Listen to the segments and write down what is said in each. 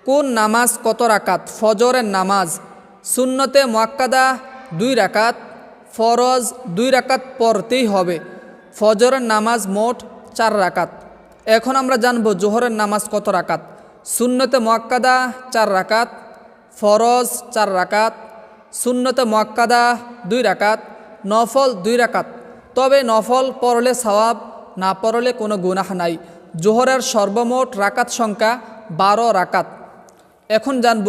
কোন নামাজ কত রাকাত? ফজরের নামাজ সুন্নতে মুআক্কাদা 2 রাকাত, ফরজ 2 রাকাত পড়তেই হবে। ফজরের নামাজ মোট 4 রাকাত। এখন আমরা জানব জোহরের নামাজ কত রাকাত। সুন্নতে মুআক্কাদা 4 রাকাত, ফরজ 4 রাকাত, সুন্নতে মুআক্কাদা 2 রাকাত, নফল 2 রাকাত। তবে নফল পড়লে সওয়াব, না পড়লে কোনো গুনাহ নাই। জোহরের সর্বমোট রাকাত সংখ্যা 12 রাকাত। এখন জানব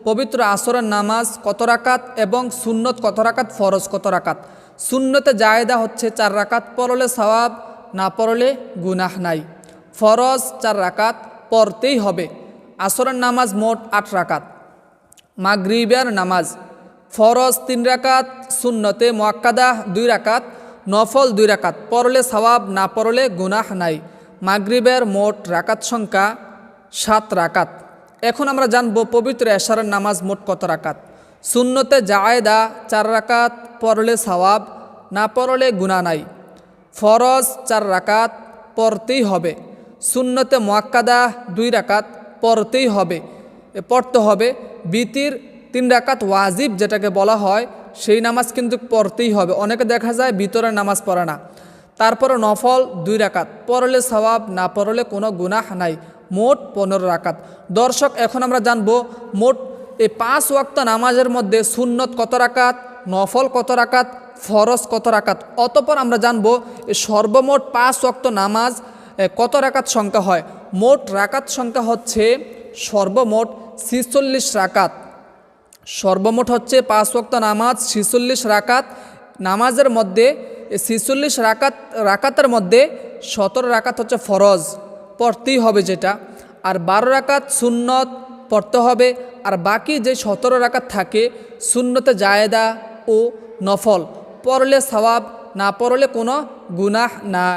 পবিত্র আসরের নামাজ কত রাকাত এবং সুন্নত কত রাকাত, ফরজ কত রাকাত। সুন্নতে জায়েদা হচ্ছে 4 রাকাত, পড়লে সওয়াব, না পড়লে গুনাহ নাই। ফরজ 4 রাকাত পড়তেই হবে। আসরের নামাজ মোট 8 রাকাত। মাগরিবের নামাজ ফরজ 3 রাকাত, সুন্নতে মুআক্কাদা 2 রাকাত, নফল 2 রাকাত, পড়লে সওয়াব, না পড়লে গুনাহ নাই। মাগরিবের মোট রাকাত সংখ্যা 7 রাকাত। এখন আমরা জানব পবিত্র এশারের নামাজ মোট কত রাকাত। সুন্নতে জায়েদা 4 রাকাত, পড়লে সওয়াব, না পড়লে গুনাহ নাই। ফরজ 4 রাকাত পড়তেই হবে। সুন্নতে মুআক্কাদা 2 রাকাত পড়তেই হবে, পড়তে হবে। বিতির 3 রাকাত ওয়াজিব যেটাকে বলা হয়, সেই নামাজ কিন্তু পড়তেই হবে। অনেকে দেখা যায় ভিতরের নামাজ পড়ে না। তারপরে নফল 2 রাকাত, পড়লে সওয়াব, না পড়লে কোনো গুনাহ নাই। মোট 15 রাকাত। দর্শক, এখন আমরা জানব মোট এই 5 ওয়াক্ত নামাজের মধ্যে সুন্নত কত রাকাত, নফল কত রাকাত, ফরজ কত রাকাত। অতঃপর আমরা জানব এই সর্বমোট 5 ওয়াক্ত নামাজ কত রাকাত সংখ্যা হয়। মোট রাকাত সংখ্যা হচ্ছে সর্বমোট 46 রাকাত। সর্বমোট হচ্ছে 5 ওয়াক্ত নামাজ 46 রাকাত। নামাজের মধ্যে 46 রাকাতের মধ্যে 17 রাকাত হচ্ছে ফরজ, পড়তেই হবে যেটা, আর 12 রাকাত সুন্নত পড়তে হবে। আর বাকি যে 17 রাকাত থাকে সুন্নতে জায়েদা ও নফল, পড়লে সওয়াব, না পড়লে কোনো গুনাহ না।